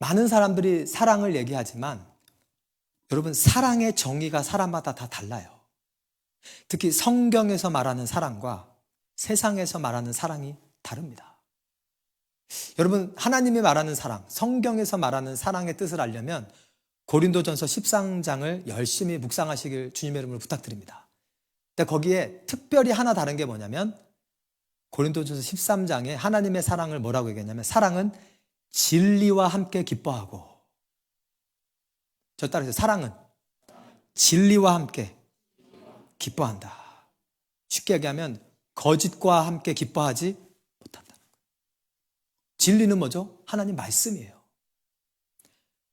많은 사람들이 사랑을 얘기하지만 여러분, 사랑의 정의가 사람마다 다 달라요. 특히 성경에서 말하는 사랑과 세상에서 말하는 사랑이 다릅니다. 여러분, 하나님이 말하는 사랑, 성경에서 말하는 사랑의 뜻을 알려면 고린도전서 13장을 열심히 묵상하시길 주님의 이름으로 부탁드립니다. 근데 거기에 특별히 하나 다른 게 뭐냐면 고린도전서 13장에 하나님의 사랑을 뭐라고 얘기했냐면 사랑은 진리와 함께 기뻐하고, 저 따라서 사랑은 진리와 함께 기뻐한다. 쉽게 얘기하면 거짓과 함께 기뻐하지 못한다는 거예요. 진리는 뭐죠? 하나님 말씀이에요.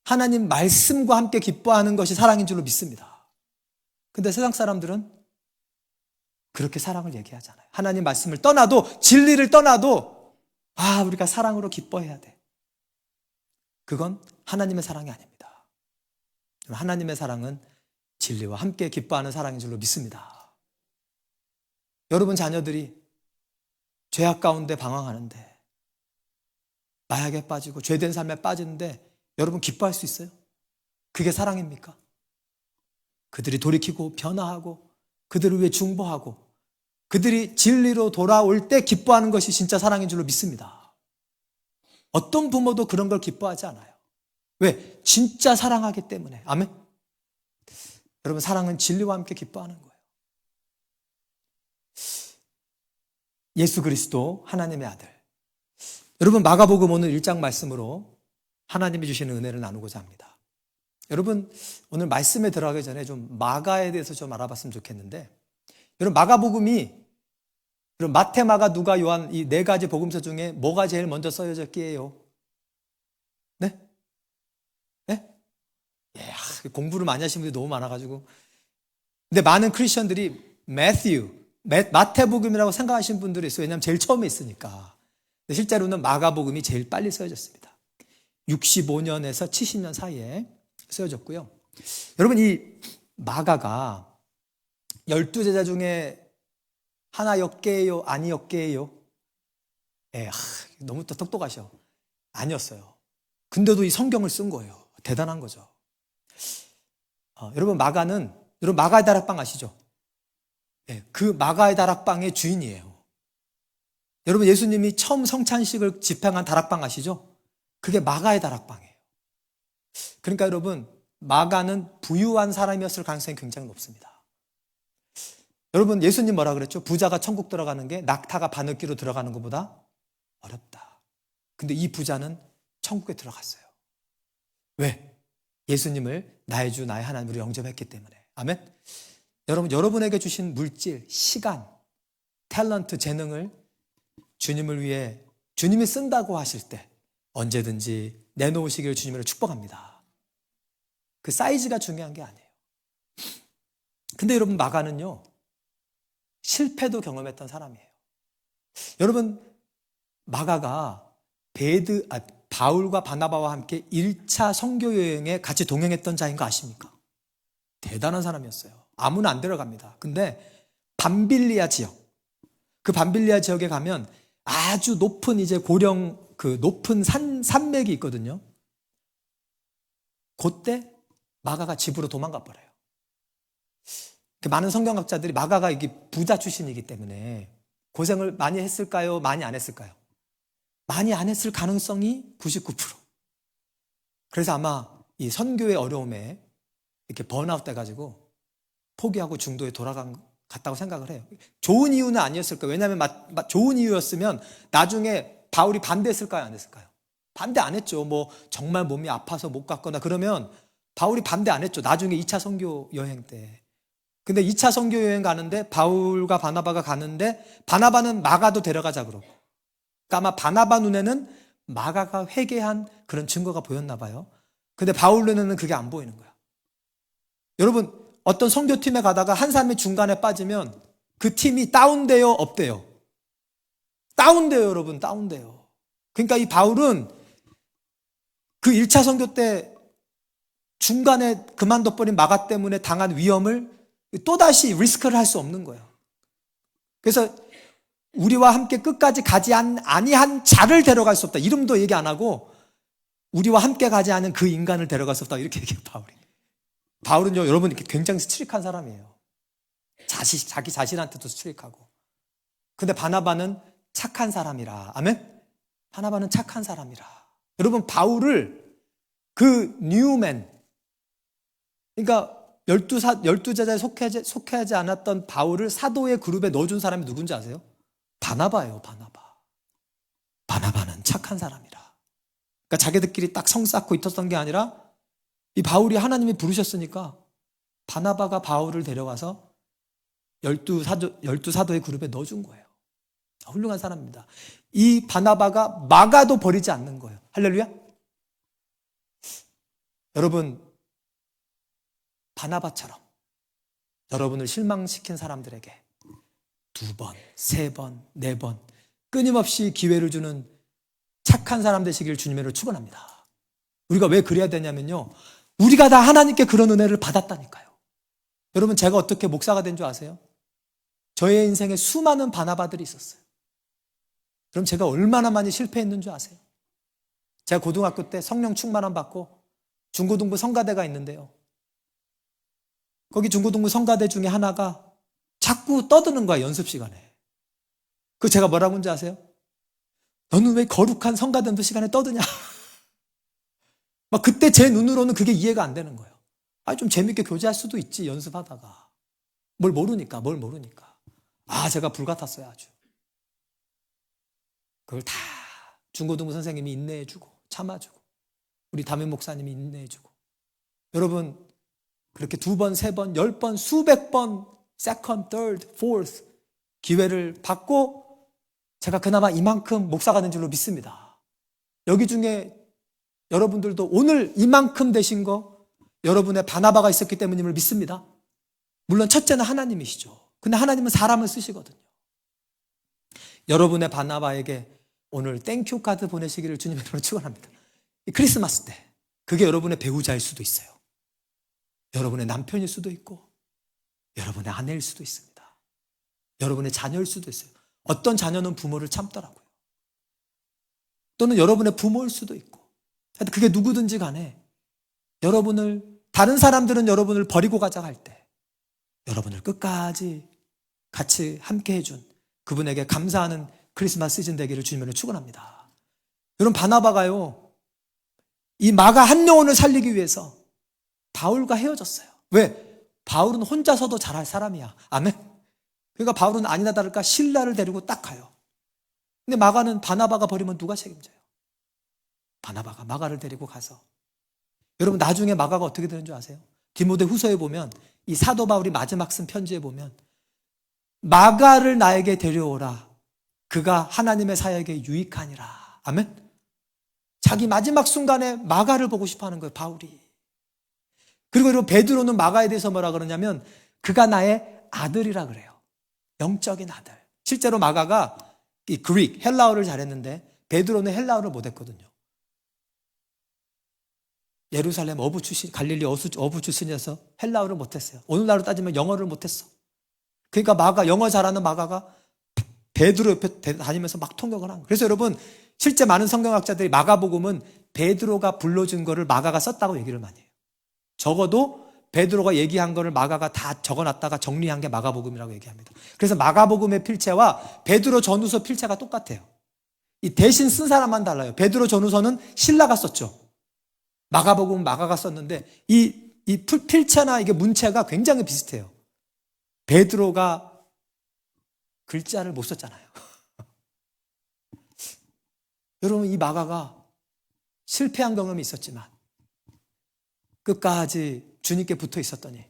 하나님 말씀과 함께 기뻐하는 것이 사랑인 줄로 믿습니다. 근데 세상 사람들은 그렇게 사랑을 얘기하잖아요. 하나님 말씀을 떠나도, 진리를 떠나도 우리가 사랑으로 기뻐해야 돼. 그건 하나님의 사랑이 아닙니다. 하나님의 사랑은 진리와 함께 기뻐하는 사랑인 줄로 믿습니다. 여러분 자녀들이 죄악 가운데 방황하는데, 마약에 빠지고 죄된 삶에 빠지는데 여러분 기뻐할 수 있어요? 그게 사랑입니까? 그들이 돌이키고 변화하고 그들을 위해 중보하고 그들이 진리로 돌아올 때 기뻐하는 것이 진짜 사랑인 줄로 믿습니다. 어떤 부모도 그런 걸 기뻐하지 않아요. 왜? 진짜 사랑하기 때문에. 아멘? 여러분, 사랑은 진리와 함께 기뻐하는 거예요. 예수 그리스도 하나님의 아들. 여러분, 마가복음 오늘 1장 말씀으로 하나님이 주시는 은혜를 나누고자 합니다. 여러분, 오늘 말씀에 들어가기 전에 좀 마가에 대해서 좀 알아봤으면 좋겠는데, 여러분, 마가복음이 여러분 마태, 마가, 누가, 요한 이 네 가지 복음서 중에 뭐가 제일 먼저 써졌기에요? 네? 네? 공부를 많이 하시는 분들이 너무 많아가지고. 근데 많은 크리스천들이 마태복음이라고 생각하시는 분들이 있어요. 왜냐하면 제일 처음에 있으니까. 근데 실제로는 마가복음이 제일 빨리 쓰여졌습니다. 65년에서 70년 사이에 쓰여졌고요. 여러분, 이 마가가 12제자 중에 하나였게요? 아니었게요? 너무 또 똑똑하셔. 아니었어요. 근데도 이 성경을 쓴 거예요. 대단한 거죠. 여러분, 여러분 마가의 다락방 아시죠? 그 마가의 다락방의 주인이에요. 여러분, 예수님이 처음 성찬식을 집행한 다락방 아시죠? 그게 마가의 다락방이에요. 그러니까 여러분, 마가는 부유한 사람이었을 가능성이 굉장히 높습니다. 여러분, 예수님 뭐라 그랬죠? 부자가 천국 들어가는 게 낙타가 바늘기로 들어가는 것보다 어렵다. 근데 이 부자는 천국에 들어갔어요. 왜? 예수님을 나의 주, 나의 하나님으로 영접했기 때문에. 아멘? 여러분, 여러분에게 주신 물질, 시간, 탤런트, 재능을 주님을 위해 주님이 쓴다고 하실 때 언제든지 내놓으시기를 주님으로 축복합니다. 그 사이즈가 중요한 게 아니에요. 근데 여러분, 마가는요, 실패도 경험했던 사람이에요. 여러분, 마가가 바울과 바나바와 함께 1차 선교 여행에 같이 동행했던 자인 거 아십니까? 대단한 사람이었어요. 아무나 안 들어갑니다. 근데 밤빌리아 지역, 그 밤빌리아 지역에 가면 아주 높은 이제 고령, 그 높은 산맥이 있거든요. 그때 마가가 집으로 도망가 버려요. 많은 성경학자들이 마가가 이게 부자 출신이기 때문에 고생을 많이 했을까요? 많이 안 했을까요? 많이 안 했을 가능성이 99%. 그래서 아마 이 선교의 어려움에 이렇게 번아웃 돼가지고 포기하고 중도에 갔다고 생각을 해요. 좋은 이유는 아니었을 거예요. 왜냐하면 좋은 이유였으면 나중에 바울이 반대했을까요? 안 했을까요? 반대 안 했죠. 뭐 정말 몸이 아파서 못 갔거나 그러면 바울이 반대 안 했죠. 나중에 2차 선교 여행 때. 근데 2차 선교 여행 가는데 바울과 바나바가 가는데 바나바는 마가도 데려가자 그러고. 그러니까 아마 바나바 눈에는 마가가 회개한 그런 증거가 보였나 봐요. 근데 바울 눈에는 그게 안 보이는 거야. 여러분, 어떤 선교팀에 가다가 한 사람이 중간에 빠지면 그 팀이 다운돼요, 업돼요? 다운돼요, 여러분, 다운돼요. 그러니까 이 바울은 그 1차 선교 때 중간에 그만둬버린 마가 때문에 당한 위험을 또다시 리스크를 할 수 없는 거예요. 그래서 우리와 함께 끝까지 가지 아니한 자를 데려갈 수 없다. 이름도 얘기 안 하고 우리와 함께 가지 않은 그 인간을 데려갔었다. 이렇게 얘기해요, 바울이. 바울은요, 여러분, 이렇게 굉장히 스트릭한 사람이에요. 자기 자신한테도 스트릭하고. 근데 바나바는 착한 사람이라. 아멘? 바나바는 착한 사람이라. 여러분, 바울을 그 뉴맨, 그러니까 열두 제자에 속하지 않았던 바울을 사도의 그룹에 넣어준 사람이 누군지 아세요? 바나바예요, 바나바. 바나바는 착한 사람이라. 그러니까 자기들끼리 딱 성 쌓고 있었던 게 아니라 이 바울이 하나님이 부르셨으니까 바나바가 바울을 데려와서 열두 사도의 그룹에 넣어준 거예요. 훌륭한 사람입니다. 이 바나바가 마가도 버리지 않는 거예요. 할렐루야. 여러분, 바나바처럼 여러분을 실망시킨 사람들에게 2번, 3번, 4번 끊임없이 기회를 주는 착한 사람 되시길 주님으로 축원합니다. 우리가 왜 그래야 되냐면요, 우리가 다 하나님께 그런 은혜를 받았다니까요. 여러분, 제가 어떻게 목사가 된 줄 아세요? 저의 인생에 수많은 바나바들이 있었어요. 그럼 제가 얼마나 많이 실패했는 줄 아세요? 제가 고등학교 때 성령 충만함 받고 중고등부 성가대가 있는데요, 거기 중고등부 성가대 중에 하나가 자꾸 떠드는 거야, 연습 시간에. 그 제가 뭐라고 하는지 아세요? 너는 왜 거룩한 성가대 시간에 떠드냐? 막 그때 제 눈으로는 그게 이해가 안 되는 거예요. 좀 재밌게 교제할 수도 있지, 연습하다가. 뭘 모르니까. 제가 불같았어요, 아주. 그걸 다 중고등부 선생님이 인내해주고, 참아주고, 우리 담임 목사님이 인내해주고. 여러분, 그렇게 2번, 3번, 10번, 수백 번, second, third, fourth 기회를 받고 제가 그나마 이만큼 목사가 된 줄로 믿습니다. 여기 중에 여러분들도 오늘 이만큼 되신 거 여러분의 바나바가 있었기 때문임을 믿습니다. 물론 첫째는 하나님이시죠. 근데 하나님은 사람을 쓰시거든요. 여러분의 바나바에게 오늘 땡큐 카드 보내시기를 주님의 이름으로 축원합니다. 크리스마스 때 그게 여러분의 배우자일 수도 있어요. 여러분의 남편일 수도 있고 여러분의 아내일 수도 있습니다. 여러분의 자녀일 수도 있어요. 어떤 자녀는 부모를 참더라고요. 또는 여러분의 부모일 수도 있고, 하여튼 그게 누구든지 간에 다른 사람들은 여러분을 버리고 가자 할 때 여러분을 끝까지 같이 함께 해준 그분에게 감사하는 크리스마스 시즌 되기를 주님으로 축원합니다. 여러분, 바나바가요, 이 마가 한 영혼을 살리기 위해서 바울과 헤어졌어요. 왜? 바울은 혼자서도 잘할 사람이야. 아멘. 그러니까 바울은 아니나 다를까 실라를 데리고 딱 가요. 근데 마가는 바나바가 버리면 누가 책임져요? 바나바가 마가를 데리고 가서. 여러분, 나중에 마가가 어떻게 되는 줄 아세요? 디모데 후서에 보면, 이 사도 바울이 마지막 쓴 편지에 보면 마가를 나에게 데려오라. 그가 하나님의 사역에 유익하니라. 아멘. 자기 마지막 순간에 마가를 보고 싶어 하는 거예요, 바울이. 그리고 여러분, 베드로는 마가에 대해서 뭐라 그러냐면 그가 나의 아들이라 그래요. 영적인 아들. 실제로 마가가 이 그릭, 헬라어를 잘했는데 베드로는 헬라어를 못했거든요. 예루살렘 어부 출신, 갈릴리 어부 출신이어서 헬라어를 못했어요. 오늘날로 따지면 영어를 못했어. 그러니까 영어 잘하는 마가가 베드로 옆에 다니면서 막 통역을 한 거예요. 그래서 여러분, 실제 많은 성경학자들이 마가복음은 베드로가 불러준 거를 마가가 썼다고 얘기를 많이 해요. 적어도 베드로가 얘기한 거를 마가가 다 적어놨다가 정리한 게 마가복음이라고 얘기합니다. 그래서 마가복음의 필체와 베드로 전후서 필체가 똑같아요. 이 대신 쓴 사람만 달라요. 베드로 전후서는 실라가 썼죠. 마가복음은 마가가 썼는데 이 필체나 이게 문체가 굉장히 비슷해요. 베드로가 글자를 못 썼잖아요. 여러분, 이 마가가 실패한 경험이 있었지만 끝까지 주님께 붙어 있었더니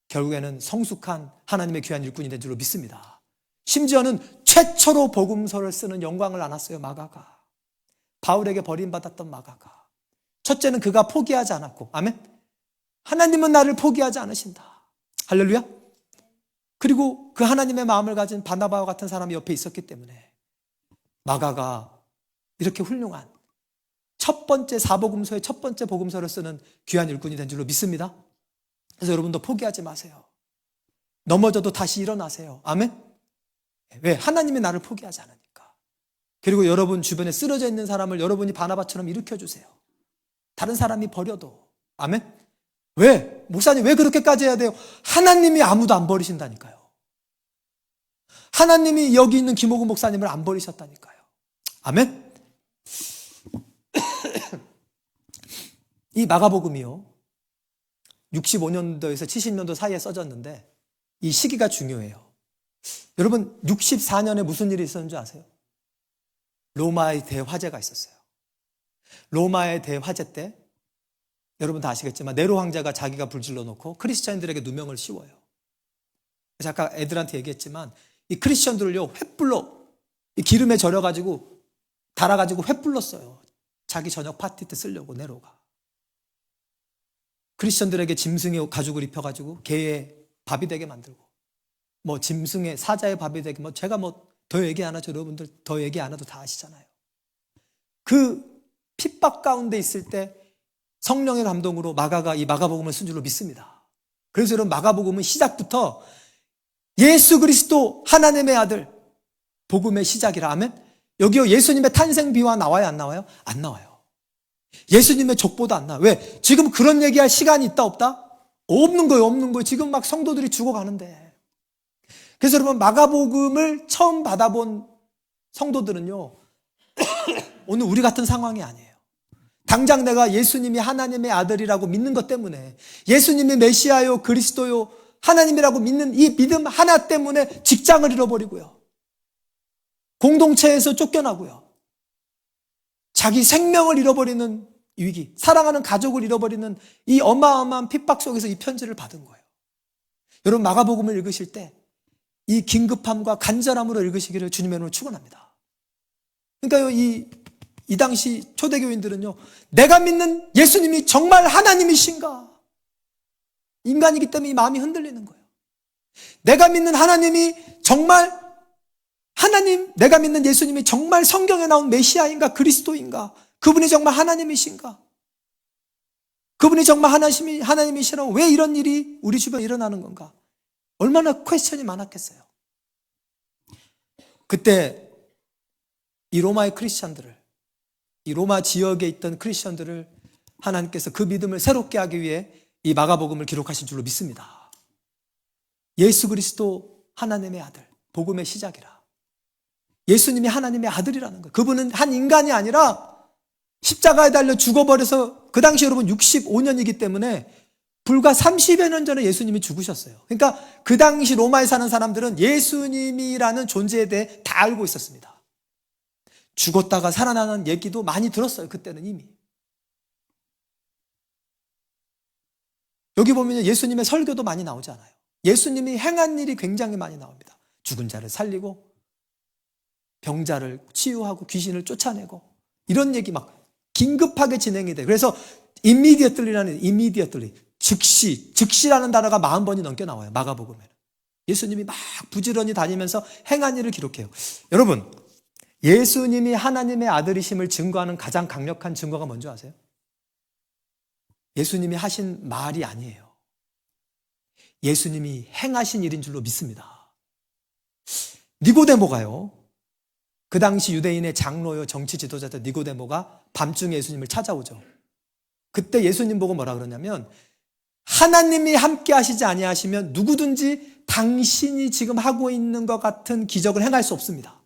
결국에는 성숙한 하나님의 귀한 일꾼이 된 줄로 믿습니다. 심지어는 최초로 복음서를 쓰는 영광을 안았어요, 마가가. 바울에게 버림받았던 마가가. 첫째는 그가 포기하지 않았고, 아멘. 하나님은 나를 포기하지 않으신다. 할렐루야. 그리고 그 하나님의 마음을 가진 바나바와 같은 사람이 옆에 있었기 때문에 마가가 이렇게 훌륭한 첫 번째 사복음서의 첫 번째 복음서를 쓰는 귀한 일꾼이 된 줄로 믿습니다. 그래서 여러분도 포기하지 마세요. 넘어져도 다시 일어나세요. 아멘. 왜? 하나님이 나를 포기하지 않으니까. 그리고 여러분 주변에 쓰러져 있는 사람을 여러분이 바나바처럼 일으켜주세요. 다른 사람이 버려도. 아멘? 왜? 목사님 왜 그렇게까지 해야 돼요? 하나님이 아무도 안 버리신다니까요. 하나님이 여기 있는 김호근 목사님을 안 버리셨다니까요. 아멘? 이 마가복음이요, 65년도에서 70년도 사이에 써졌는데 이 시기가 중요해요. 여러분 64년에 무슨 일이 있었는 줄 아세요? 로마의 대화재가 있었어요. 로마의 대화재 때 여러분 다 아시겠지만 네로 황제가 자기가 불질러 놓고 크리스천들에게 누명을 씌워요. 그래서 아까 애들한테 얘기했지만 이 크리스천들을요 횃불로 이 기름에 절여가지고 달아가지고 횃불로 써요. 자기 저녁 파티 때 쓰려고 네로가. 크리스천들에게 짐승의 가죽을 입혀가지고 개의 밥이 되게 만들고, 뭐 짐승의 사자의 밥이 되게, 뭐 제가 뭐 더 얘기 안 하죠. 여러분들 더 얘기 안 해도 다 아시잖아요. 그 핍박 가운데 있을 때 성령의 감동으로 마가가 이 마가복음을 쓴 줄로 믿습니다. 그래서 여러분 마가복음은 시작부터 예수 그리스도 하나님의 아들 복음의 시작이라. 아멘. 여기요 예수님의 탄생 비화 나와요 안 나와요? 안 나와요. 예수님의 족보도 안 나와요. 왜? 지금 그런 얘기할 시간이 있다 없다? 없는 거예요. 지금 막 성도들이 죽어가는데. 그래서 여러분 마가복음을 처음 받아본 성도들은요 오늘 우리 같은 상황이 아니에요. 당장 내가 예수님이 하나님의 아들이라고 믿는 것 때문에, 예수님이 메시아요 그리스도요 하나님이라고 믿는 이 믿음 하나 때문에 직장을 잃어버리고요, 공동체에서 쫓겨나고요, 자기 생명을 잃어버리는 위기, 사랑하는 가족을 잃어버리는 이 어마어마한 핍박 속에서 이 편지를 받은 거예요. 여러분 마가복음을 읽으실 때 이 긴급함과 간절함으로 읽으시기를 주님의 이름으로 축원합니다. 그러니까요 이 당시 초대교인들은요 내가 믿는 예수님이 정말 하나님이신가, 인간이기 때문에 이 마음이 흔들리는 거예요. 내가 믿는 하나님이 정말 하나님, 내가 믿는 예수님이 정말 성경에 나온 메시아인가 그리스도인가, 그분이 정말 하나님이신가, 그분이 정말 하나님이시라고 왜 이런 일이 우리 주변에 일어나는 건가, 얼마나 퀘스천이 많았겠어요. 그때 이 로마의 크리스천들을, 이 로마 지역에 있던 크리스천들을 하나님께서 그 믿음을 새롭게 하기 위해 이 마가복음을 기록하신 줄로 믿습니다. 예수 그리스도 하나님의 아들, 복음의 시작이라. 예수님이 하나님의 아들이라는 거예요. 그분은 한 인간이 아니라 십자가에 달려 죽어버려서, 그 당시 여러분 65년이기 때문에 불과 30여 년 전에 예수님이 죽으셨어요. 그러니까 그 당시 로마에 사는 사람들은 예수님이라는 존재에 대해 다 알고 있었습니다. 죽었다가 살아나는 얘기도 많이 들었어요. 그때는 이미. 여기 보면 예수님의 설교도 많이 나오잖아요. 예수님이 행한 일이 굉장히 많이 나옵니다. 죽은 자를 살리고 병자를 치유하고 귀신을 쫓아내고 이런 얘기 막 긴급하게 진행이 돼요. 그래서 immediately 즉시라는 단어가 40번이 넘게 나와요. 마가복음에는. 예수님이 막 부지런히 다니면서 행한 일을 기록해요. 여러분, 예수님이 하나님의 아들이심을 증거하는 가장 강력한 증거가 뭔지 아세요? 예수님이 하신 말이 아니에요. 예수님이 행하신 일인 줄로 믿습니다. 니고데모가요, 그 당시 유대인의 장로요 정치 지도자였던 니고데모가 밤중에 예수님을 찾아오죠. 그때 예수님 보고 뭐라 그러냐면, 하나님이 함께 하시지 아니하시면 누구든지 당신이 지금 하고 있는 것 같은 기적을 행할 수 없습니다.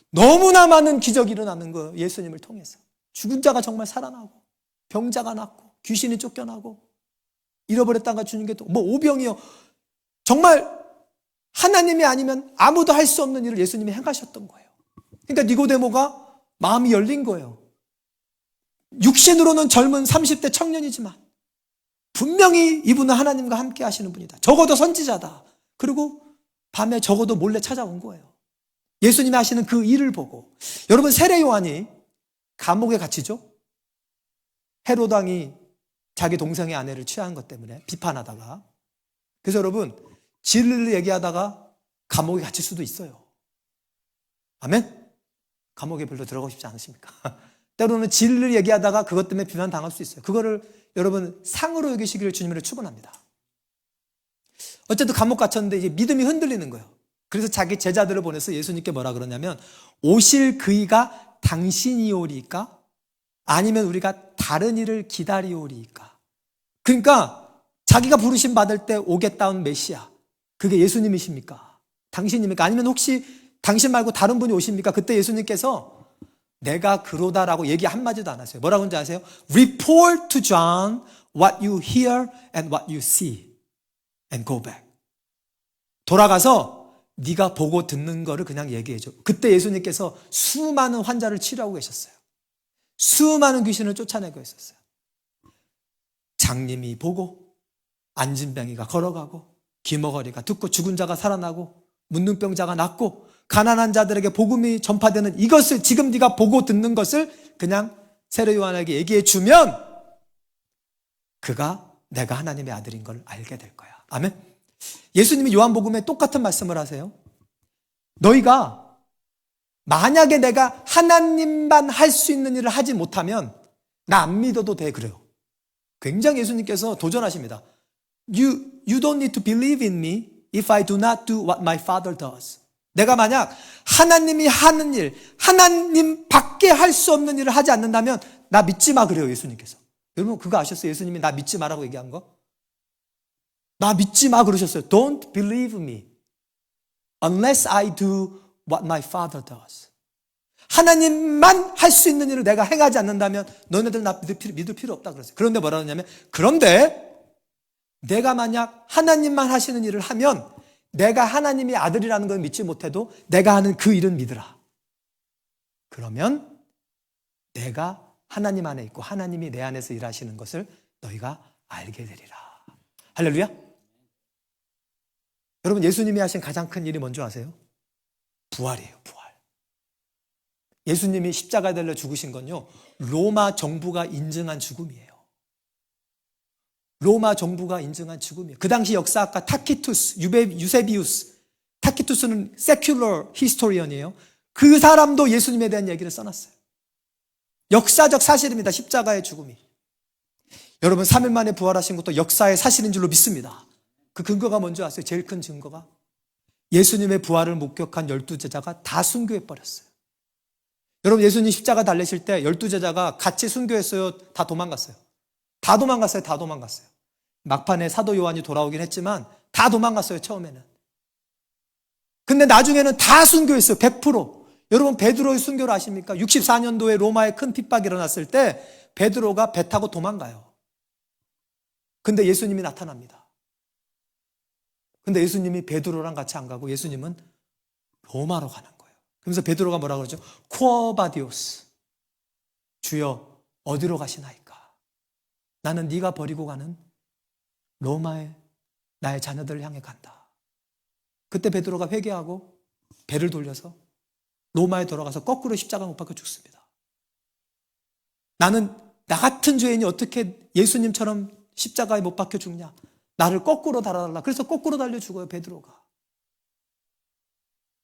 너무나 많은 기적이 일어나는 거예요. 예수님을 통해서. 죽은 자가 정말 살아나고, 병자가 낫고, 귀신이 쫓겨나고, 잃어버렸다가 주는 게 또 뭐 오병이요. 정말 하나님이 아니면 아무도 할 수 없는 일을 예수님이 행하셨던 거예요. 그러니까 니고데모가 마음이 열린 거예요. 육신으로는 젊은 30대 청년이지만 분명히 이분은 하나님과 함께 하시는 분이다. 적어도 선지자다. 그리고 밤에 적어도 몰래 찾아온 거예요. 예수님이 하시는 그 일을 보고. 여러분, 세례 요한이 감옥에 갇히죠? 헤롯 왕이 자기 동생의 아내를 취한 것 때문에 비판하다가. 그래서 여러분, 진리를 얘기하다가 감옥에 갇힐 수도 있어요. 아멘? 감옥에 별로 들어가고 싶지 않으십니까? 때로는 진리를 얘기하다가 그것 때문에 비난당할 수 있어요. 그거를 여러분 상으로 여기시기를 주님으로 축원합니다. 어쨌든 감옥 갇혔는데 이제 믿음이 흔들리는 거예요. 그래서 자기 제자들을 보내서 예수님께 뭐라 그러냐면, 오실 그이가 당신이오리까? 아니면 우리가 다른 일을 기다리오리이까. 그러니까 자기가 부르심 받을 때 오겠다 온 메시아, 그게 예수님이십니까? 당신입니까? 아니면 혹시 당신 말고 다른 분이 오십니까? 그때 예수님께서 내가 그로다라고 얘기 한마디도 안 하세요. 뭐라고 하는지 아세요? Report to John what you hear and what you see and go back. 돌아가서 네가 보고 듣는 거를 그냥 얘기해줘. 그때 예수님께서 수많은 환자를 치료하고 계셨어요. 수많은 귀신을 쫓아내고 있었어요. 장님이 보고, 안진뱅이가 걸어가고, 귀머거리가 듣고, 죽은 자가 살아나고, 문둥병자가 낫고, 가난한 자들에게 복음이 전파되는 이것을, 지금 네가 보고 듣는 것을 그냥 세례 요한에게 얘기해 주면 그가 내가 하나님의 아들인 걸 알게 될 거야. 아멘. 예수님이 요한복음에 똑같은 말씀을 하세요. 너희가 만약에 내가 하나님만 할 수 있는 일을 하지 못하면 나 안 믿어도 돼, 그래요. 굉장히 예수님께서 도전하십니다. You don't need to believe in me if I do not do what my Father does. 내가 만약 하나님이 하는 일, 하나님 밖에 할 수 없는 일을 하지 않는다면 나 믿지 마, 그래요, 예수님께서. 여러분 그거 아셨어요? 예수님이 나 믿지 마라고 얘기한 거? 나 믿지 마 그러셨어요. Don't believe me unless I do what my Father does. 하나님만 할 수 있는 일을 내가 행하지 않는다면 너네들 나 믿을 필요 없다 그랬어요. 그런데 뭐라 하냐면, 그런데 내가 만약 하나님만 하시는 일을 하면 내가 하나님의 아들이라는 걸 믿지 못해도 내가 하는 그 일은 믿으라. 그러면 내가 하나님 안에 있고 하나님이 내 안에서 일하시는 것을 너희가 알게 되리라. 할렐루야. 여러분 예수님이 하신 가장 큰 일이 뭔지 아세요? 부활이에요. 부활. 예수님이 십자가에 달려 죽으신 건요, 로마 정부가 인증한 죽음이에요. 로마 정부가 인증한 죽음이에요. 그 당시 역사학가 타키투스, 유세비우스, 타키투스는 secular historian이에요. 그 사람도 예수님에 대한 얘기를 써놨어요. 역사적 사실입니다. 십자가의 죽음이. 여러분 3일 만에 부활하신 것도 역사의 사실인 줄로 믿습니다. 그 근거가 뭔지 아세요? 제일 큰 증거가 예수님의 부활을 목격한 12제자가 다 순교해버렸어요. 여러분 예수님 십자가 달리실 때 12제자가 같이 순교했어요? 다 도망갔어요? 다 도망갔어요. 다 도망갔어요. 막판에 사도 요한이 돌아오긴 했지만 다 도망갔어요. 처음에는. 근데 나중에는 다 순교했어요. 100%. 여러분 베드로의 순교를 아십니까? 64년도에 로마에 큰 핍박이 일어났을 때 베드로가 배 타고 도망가요. 근데 예수님이 나타납니다. 근데 예수님이 베드로랑 같이 안 가고 예수님은 로마로 가는 거예요. 그러면서 베드로가 뭐라고 그러죠? 쿠어바디오스, 주여 어디로 가시나이까? 나는 네가 버리고 가는 로마에 나의 자녀들을 향해 간다. 그때 베드로가 회개하고 배를 돌려서 로마에 돌아가서 거꾸로 십자가 못 박혀 죽습니다. 나는 나 같은 죄인이 어떻게 예수님처럼 십자가에 못 박혀 죽냐? 나를 거꾸로 달아달라. 그래서 거꾸로 달려 죽어요, 베드로가.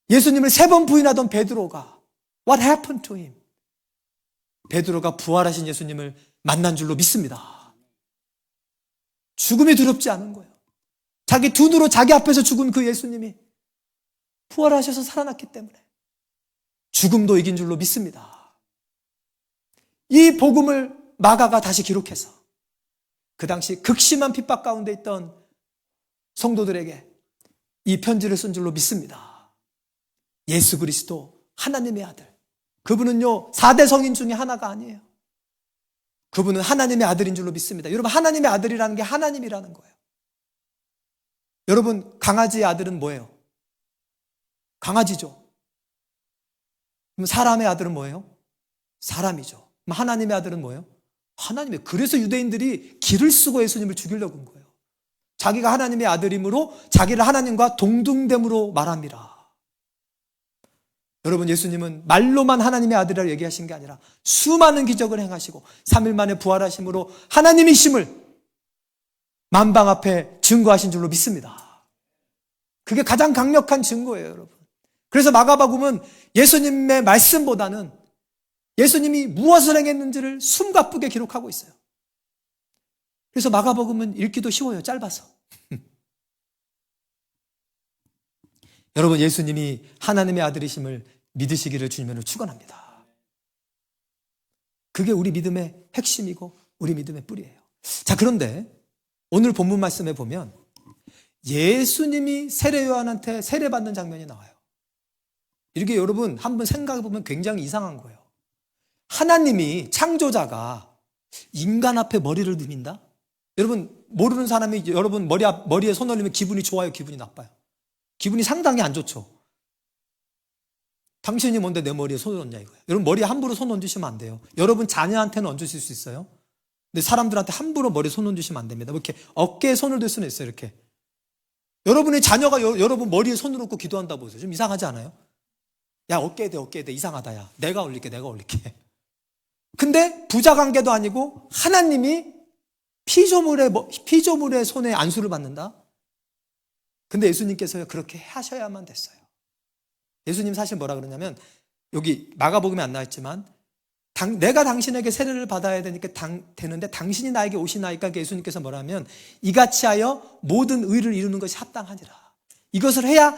예수님을 3번 부인하던 베드로가 What happened to him? 베드로가 부활하신 예수님을 만난 줄로 믿습니다. 죽음이 두렵지 않은 거예요. 자기 두 눈으로 자기 앞에서 죽은 그 예수님이 부활하셔서 살아났기 때문에 죽음도 이긴 줄로 믿습니다. 이 복음을 마가가 다시 기록해서 그 당시 극심한 핍박 가운데 있던 성도들에게 이 편지를 쓴 줄로 믿습니다. 예수 그리스도 하나님의 아들, 그분은요 4대 성인 중에 하나가 아니에요. 그분은 하나님의 아들인 줄로 믿습니다. 여러분 하나님의 아들이라는 게 하나님이라는 거예요. 여러분 강아지의 아들은 뭐예요? 강아지죠. 그럼 사람의 아들은 뭐예요? 사람이죠. 그럼 하나님의 아들은 뭐예요? 하나님의. 그래서 유대인들이 길을 쓰고 예수님을 죽이려고 한 거예요. 자기가 하나님의 아들이므로 자기를 하나님과 동등됨으로 말합니다. 여러분 예수님은 말로만 하나님의 아들이라고 얘기하신 게 아니라 수많은 기적을 행하시고 3일 만에 부활하심으로 하나님이심을 만방 앞에 증거하신 줄로 믿습니다. 그게 가장 강력한 증거예요, 여러분. 그래서 마가복음은 예수님의 말씀보다는 예수님이 무엇을 행했는지를 숨가쁘게 기록하고 있어요. 그래서 마가복음은 읽기도 쉬워요, 짧아서. 여러분 예수님이 하나님의 아들이심을 믿으시기를 주님으로 축원합니다. 그게 우리 믿음의 핵심이고 우리 믿음의 뿌리예요. 자, 그런데 오늘 본문 말씀에 보면 예수님이 세례 요한한테 세례받는 장면이 나와요. 이렇게 여러분 한번 생각해 보면 굉장히 이상한 거예요. 하나님이 창조자가 인간 앞에 머리를 들인다? 여러분 모르는 사람이 여러분 머리에 손 올리면 기분이 좋아요, 기분이 나빠요? 기분이 상당히 안 좋죠. 당신이 뭔데 내 머리에 손을 얹냐 이거예요. 여러분 머리에 함부로 손 얹으시면 안 돼요. 여러분 자녀한테는 얹으실 수 있어요. 근데 사람들한테 함부로 머리에 손 얹으시면 안 됩니다. 이렇게 어깨에 손을 댈 수는 있어요. 이렇게. 여러분의 자녀가 여러분 머리에 손을 얹고 기도한다 보세요. 좀 이상하지 않아요? 야, 어깨에 대 이상하다. 야, 내가 올릴게. 근데 부자 관계도 아니고 하나님이 피조물의 손에 안수를 받는다? 근데 예수님께서 그렇게 하셔야만 됐어요. 예수님 사실 뭐라 그러냐면 여기 마가복음에 안 나왔지만 내가 당신에게 세례를 받아야 되는데 당신이 나에게 오시나이까 예수님께서 뭐라 하면 이같이 하여 모든 의를 이루는 것이 합당하니라. 이것을 해야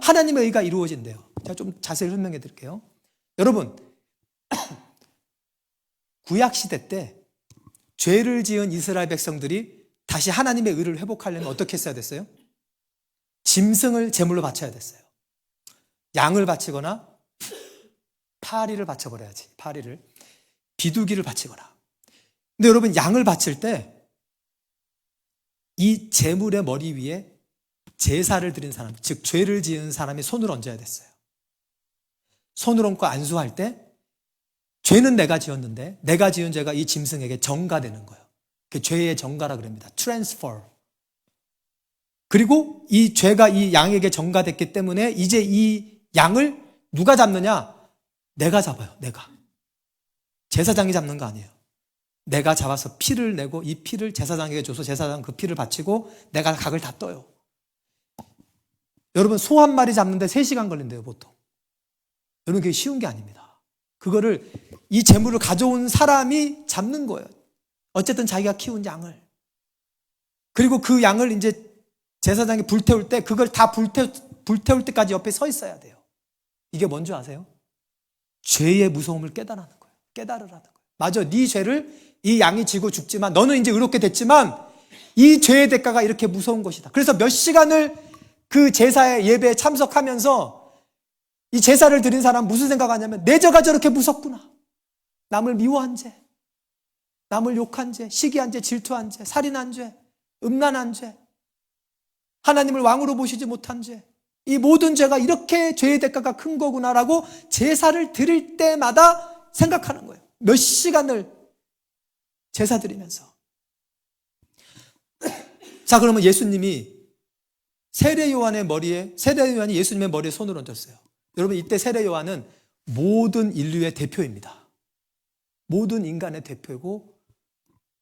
하나님의 의가 이루어진대요. 제가 좀 자세히 설명해 드릴게요. 여러분 구약시대 때 죄를 지은 이스라엘 백성들이 다시 하나님의 의를 회복하려면 어떻게 했어야 됐어요? 짐승을 제물로 바쳐야 됐어요. 양을 바치거나 파리를 바쳐버려야지. 비둘기를 바치거나. 근데 여러분 양을 바칠 때 이 제물의 머리 위에 제사를 드린 사람, 즉 죄를 지은 사람이 손을 얹어야 됐어요. 손을 얹고 안수할 때 죄는 내가 지었는데 내가 지은 죄가 이 짐승에게 전가되는 거예요. 그 죄의 전가라 그럽니다. transfer. 그리고 이 죄가 이 양에게 전가됐기 때문에 이제 이 양을 누가 잡느냐? 내가 잡아요. 내가. 제사장이 잡는 거 아니에요. 내가 잡아서 피를 내고 이 피를 제사장에게 줘서 제사장 그 피를 바치고 내가 각을 다 떠요. 여러분 소 한 마리 잡는데 3시간 걸린대요 보통. 여러분 그게 쉬운 게 아닙니다. 그거를 이 제물을 가져온 사람이 잡는 거예요. 어쨌든 자기가 키운 양을. 그리고 그 양을 이제 제사장이 불태울 때 그걸 다 불태울 때까지 옆에 서 있어야 돼요. 이게 뭔지 아세요? 죄의 무서움을 깨달으라는 거예요. 맞아, 네 죄를 이 양이 지고 죽지만 너는 이제 의롭게 됐지만 이 죄의 대가가 이렇게 무서운 것이다. 그래서 몇 시간을 그 제사의 예배에 참석하면서 이 제사를 드린 사람 무슨 생각하냐면 내 죄가 저렇게 무섭구나. 남을 미워한 죄, 남을 욕한 죄, 시기한 죄, 질투한 죄, 살인한 죄, 음란한 죄, 하나님을 왕으로 보시지 못한 죄, 이 모든 죄가 이렇게 죄의 대가가 큰 거구나라고 제사를 드릴 때마다 생각하는 거예요. 몇 시간을 제사 드리면서. 자, 그러면 예수님이 세례 요한이 예수님의 머리에 손을 얹었어요. 여러분 이때 세례 요한은 모든 인류의 대표입니다. 모든 인간의 대표고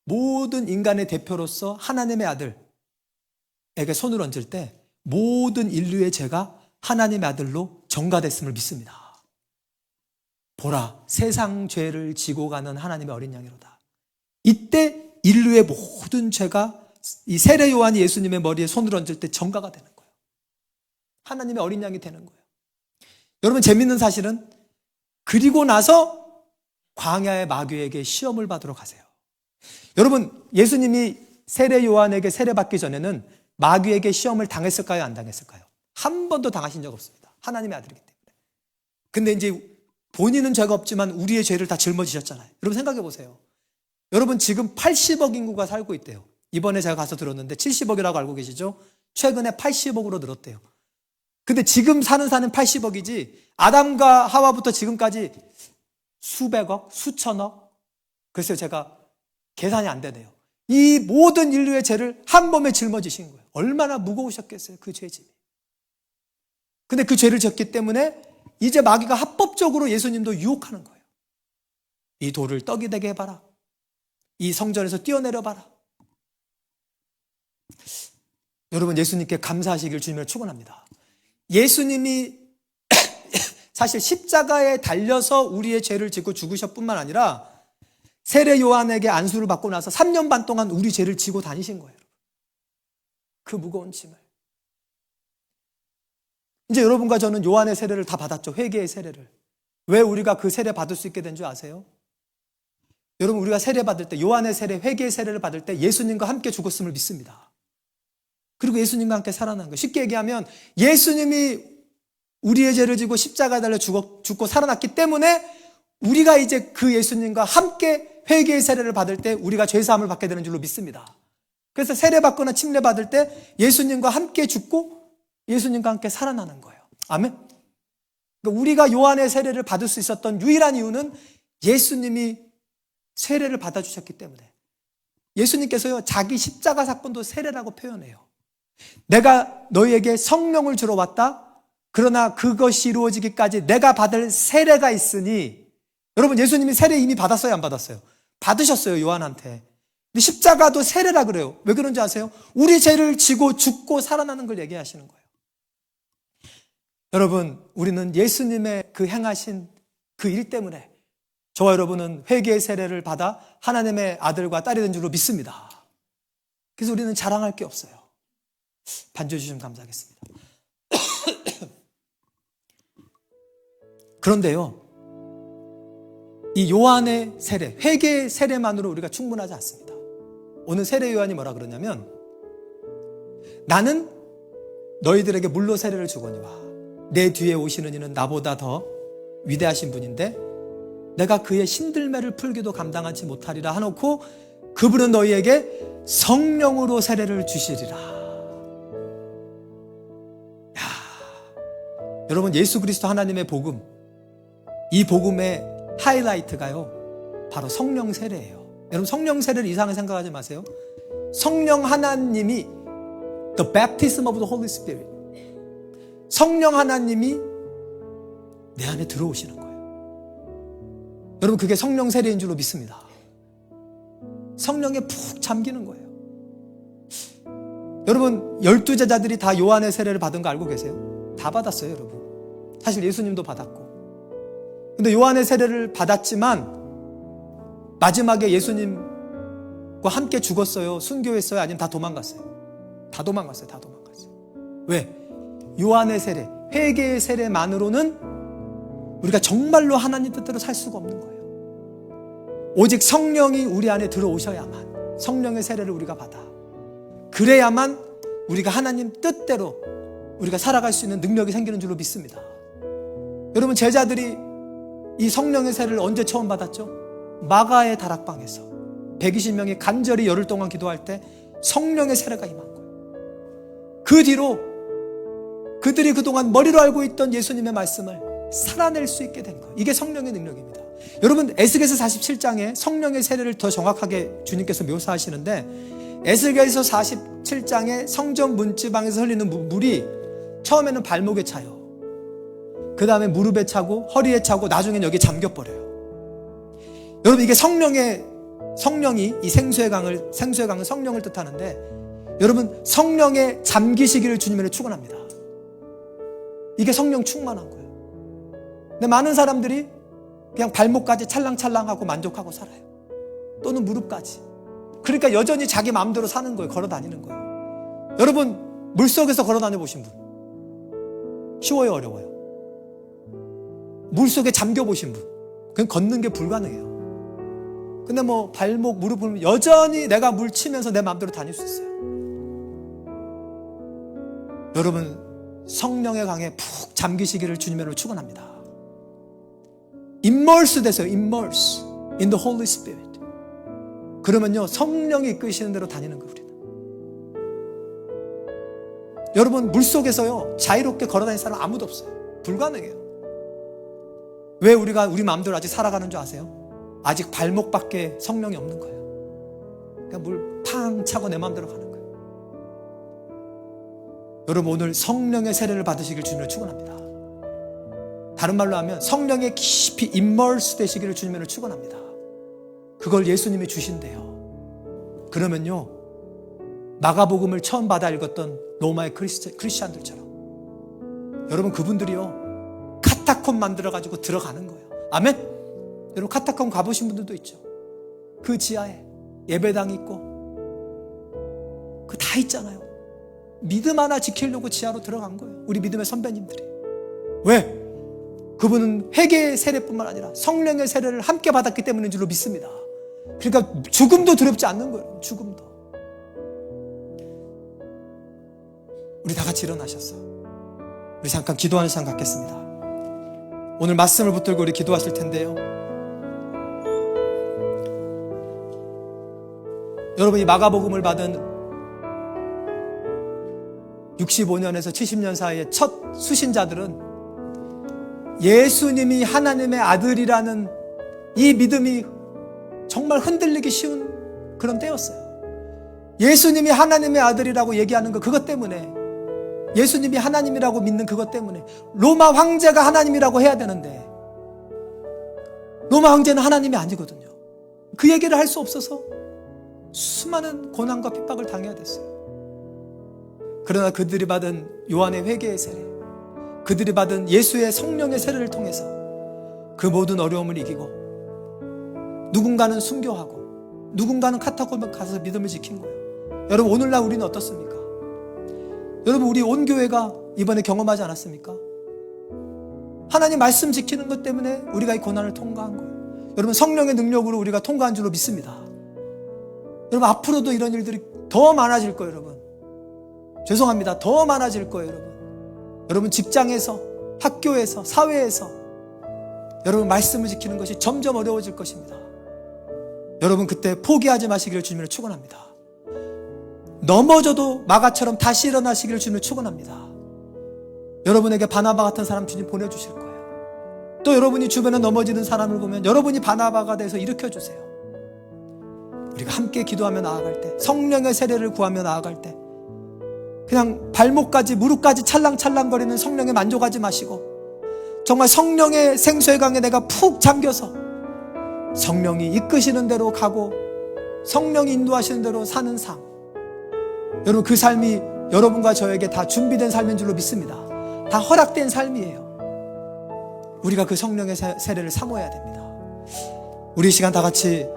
모든 인간의 대표로서 하나님의 아들에게 손을 얹을 때 모든 인류의 죄가 하나님의 아들로 전가됐음을 믿습니다. 보라, 세상 죄를 지고 가는 하나님의 어린 양이로다. 이때 인류의 모든 죄가 이 세례 요한이 예수님의 머리에 손을 얹을 때 전가가 되는 거예요. 하나님의 어린 양이 되는 거예요. 여러분 재밌는 사실은 그리고 나서 광야의 마귀에게 시험을 받으러 가세요. 여러분 예수님이 세례 요한에게 세례받기 전에는 마귀에게 시험을 당했을까요? 안 당했을까요? 한 번도 당하신 적 없습니다. 하나님의 아들이기 때문에. 근데 이제 본인은 죄가 없지만 우리의 죄를 다 짊어지셨잖아요. 여러분 생각해 보세요. 여러분 지금 80억 인구가 살고 있대요. 이번에 제가 가서 들었는데 70억이라고 알고 계시죠? 최근에 80억으로 늘었대요. 근데 지금 사는 80억이지 아담과 하와부터 지금까지 수백억, 수천억, 글쎄요 제가 계산이 안 되네요. 이 모든 인류의 죄를 한 몸에 짊어지신 거예요. 얼마나 무거우셨겠어요, 그 죄짐이. 근데 그 죄를 졌기 때문에 이제 마귀가 합법적으로 예수님도 유혹하는 거예요. 이 돌을 떡이 되게 해봐라. 이 성전에서 뛰어내려봐라. 여러분 예수님께 감사하시길 주님을 축원합니다. 예수님이 사실 십자가에 달려서 우리의 죄를 지고 죽으셨 뿐만 아니라 세례 요한에게 안수를 받고 나서 3년 반 동안 우리 죄를 지고 다니신 거예요. 그 무거운 짐을. 이제 여러분과 저는 요한의 세례를 다 받았죠. 회개의 세례를. 왜 우리가 그 세례 받을 수 있게 된 줄 아세요? 여러분, 우리가 세례 받을 때, 요한의 세례, 회개의 세례를 받을 때 예수님과 함께 죽었음을 믿습니다. 그리고 예수님과 함께 살아난 거예요. 쉽게 얘기하면 예수님이 우리의 죄를 지고 십자가에 달려 죽고 살아났기 때문에 우리가 이제 그 예수님과 함께 회개의 세례를 받을 때 우리가 죄사함을 받게 되는 줄로 믿습니다. 그래서 세례 받거나 침례 받을 때 예수님과 함께 죽고 예수님과 함께 살아나는 거예요. 아멘. 그러니까 우리가 요한의 세례를 받을 수 있었던 유일한 이유는 예수님이 세례를 받아주셨기 때문에. 예수님께서요, 자기 십자가 사건도 세례라고 표현해요. 내가 너희에게 성령을 주러 왔다. 그러나 그것이 이루어지기까지 내가 받을 세례가 있으니. 여러분, 예수님이 세례 이미 받았어요, 안 받았어요? 받으셨어요, 요한한테. 근데 십자가도 세례라 그래요. 왜 그런지 아세요? 우리 죄를 지고 죽고 살아나는 걸 얘기하시는 거예요. 여러분, 우리는 예수님의 그 행하신 그 일 때문에 저와 여러분은 회개의 세례를 받아 하나님의 아들과 딸이 된 줄로 믿습니다. 그래서 우리는 자랑할 게 없어요. 반주해 주시면 감사하겠습니다. 그런데요, 이 요한의 세례, 회개의 세례만으로 우리가 충분하지 않습니다. 오늘 세례 요한이 뭐라 그러냐면, 나는 너희들에게 물로 세례를 주거니와 내 뒤에 오시는 이는 나보다 더 위대하신 분인데 내가 그의 신들매를 풀기도 감당하지 못하리라 하놓고 그분은 너희에게 성령으로 세례를 주시리라. 여러분, 예수 그리스도 하나님의 복음, 이 복음의 하이라이트가요, 바로 성령 세례예요. 여러분, 성령 세례를 이상하게 생각하지 마세요. 성령 하나님이 The baptism of the Holy Spirit, 성령 하나님이 내 안에 들어오시는 거예요. 여러분, 그게 성령 세례인 줄로 믿습니다. 성령에 푹 잠기는 거예요. 여러분, 12제자들이 다 요한의 세례를 받은 거 알고 계세요? 다 받았어요, 여러분. 사실 예수님도 받았고. 근데 요한의 세례를 받았지만 마지막에 예수님과 함께 죽었어요? 순교했어요? 아니면 다 도망갔어요? 다 도망갔어요. 왜? 요한의 세례, 회개의 세례만으로는 우리가 정말로 하나님 뜻대로 살 수가 없는 거예요. 오직 성령이 우리 안에 들어오셔야만, 성령의 세례를 우리가 받아, 그래야만 우리가 하나님 뜻대로 우리가 살아갈 수 있는 능력이 생기는 줄로 믿습니다. 여러분, 제자들이 이 성령의 세례를 언제 처음 받았죠? 마가의 다락방에서 120명이 간절히 열흘 동안 기도할 때 성령의 세례가 임한 거예요. 그 뒤로 그들이 그동안 머리로 알고 있던 예수님의 말씀을 살아낼 수 있게 된 거예요. 이게 성령의 능력입니다. 여러분, 에스겔서 47장에 성령의 세례를 더 정확하게 주님께서 묘사하시는데, 에스겔서 47장에 성전 문지방에서 흘리는 물이 처음에는 발목에 차요. 그 다음에 무릎에 차고 허리에 차고 나중엔 여기에 잠겨버려요. 여러분, 이게 성령이 이 생수의 강은 성령을 뜻하는데, 여러분, 성령의 잠기시기를 주님으로 축원합니다. 이게 성령 충만한 거예요. 근데 많은 사람들이 그냥 발목까지 찰랑찰랑하고 만족하고 살아요. 또는 무릎까지. 그러니까 여전히 자기 마음대로 사는 거예요. 걸어 다니는 거예요. 여러분, 물속에서 걸어 다녀 보신 분, 쉬워요, 어려워요? 물속에 잠겨 보신 분, 그냥 걷는 게 불가능해요. 근데 뭐 발목, 무릎을 여전히 내가 물 치면서 내 마음대로 다닐 수 있어요. 여러분, 성령의 강에 푹 잠기시기를 주님으로 축원합니다. immerse 되세요. immerse in the Holy Spirit. 그러면요, 성령이 이끄시는 대로 다니는 거예요. 우리는. 여러분, 물속에서요 자유롭게 걸어다니는 사람 아무도 없어요. 불가능해요. 왜 우리가 우리 마음대로 아직 살아가는 줄 아세요? 아직 발목밖에 성령이 없는 거예요. 그러니까 물 팡 차고 내 마음대로 가는 거예요. 여러분, 오늘 성령의 세례를 받으시길 주님을 축원합니다. 다른 말로 하면 성령에 깊이 immerse 되시기를 주님을 축원합니다. 그걸 예수님이 주신대요. 그러면요, 마가복음을 처음 받아 읽었던 로마의 크리스찬들처럼 여러분, 그분들이요 카타콤 만들어가지고 들어가는 거예요. 아멘? 여러분, 카타콤 가보신 분들도 있죠. 그 지하에 예배당 있고 그 다 있잖아요. 믿음 하나 지키려고 지하로 들어간 거예요. 우리 믿음의 선배님들이. 왜? 그분은 회개의 세례뿐만 아니라 성령의 세례를 함께 받았기 때문인 줄로 믿습니다. 그러니까 죽음도 두렵지 않는 거예요. 죽음도. 우리 다 같이 일어나셨어. 우리 잠깐 기도하는 시간 갖겠습니다. 오늘 말씀을 붙들고 우리 기도하실 텐데요. 여러분, 이 마가복음을 받은 65년에서 70년 사이의 첫 수신자들은 예수님이 하나님의 아들이라는 이 믿음이 정말 흔들리기 쉬운 그런 때였어요. 예수님이 하나님의 아들이라고 얘기하는 거, 그것 때문에, 예수님이 하나님이라고 믿는 그것 때문에, 로마 황제가 하나님이라고 해야 되는데 로마 황제는 하나님이 아니거든요. 그 얘기를 할 수 없어서 수많은 고난과 핍박을 당해야 됐어요. 그러나 그들이 받은 요한의 회개의 세례, 그들이 받은 예수의 성령의 세례를 통해서 그 모든 어려움을 이기고, 누군가는 순교하고 누군가는 카타콤에 가서 믿음을 지킨 거예요. 여러분, 오늘날 우리는 어떻습니까? 여러분, 우리 온 교회가 이번에 경험하지 않았습니까? 하나님 말씀 지키는 것 때문에 우리가 이 고난을 통과한 거예요. 여러분, 성령의 능력으로 우리가 통과한 줄로 믿습니다. 여러분, 앞으로도 이런 일들이 더 많아질 거예요. 여러분, 죄송합니다. 더 많아질 거예요. 여러분, 직장에서, 학교에서, 사회에서 여러분 말씀을 지키는 것이 점점 어려워질 것입니다. 여러분, 그때 포기하지 마시기를 주님을 축원합니다. 넘어져도 마가처럼 다시 일어나시기를 주님을 축원합니다. 여러분에게 바나바 같은 사람 주님 보내주실 거예요. 또 여러분이 주변에 넘어지는 사람을 보면 여러분이 바나바가 돼서 일으켜주세요. 우리가 함께 기도하며 나아갈 때, 성령의 세례를 구하며 나아갈 때, 그냥 발목까지 무릎까지 찰랑찰랑거리는 성령에 만족하지 마시고, 정말 성령의 생수의 강에 내가 푹 잠겨서 성령이 이끄시는 대로 가고 성령이 인도하시는 대로 사는 삶, 여러분, 그 삶이 여러분과 저에게 다 준비된 삶인 줄로 믿습니다. 다 허락된 삶이에요. 우리가 그 성령의 세례를 사모해야 됩니다. 우리 이 시간 다 같이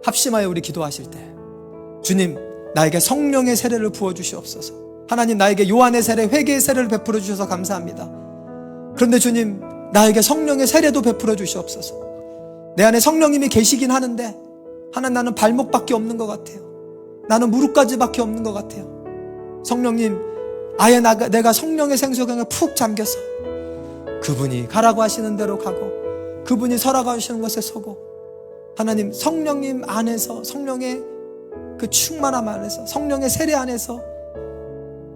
합심하여 우리 기도하실 때, 주님, 나에게 성령의 세례를 부어주시옵소서. 하나님, 나에게 요한의 세례, 회개의 세례를 베풀어 주셔서 감사합니다. 그런데 주님, 나에게 성령의 세례도 베풀어 주시옵소서. 내 안에 성령님이 계시긴 하는데 하나님, 나는 발목밖에 없는 것 같아요. 나는 무릎까지밖에 없는 것 같아요. 성령님, 아예 내가 성령의 생수강에 푹 잠겨서 그분이 가라고 하시는 대로 가고, 그분이 서라고 하시는 것에 서고, 하나님, 성령님 안에서, 성령의 그 충만함 안에서, 성령의 세례 안에서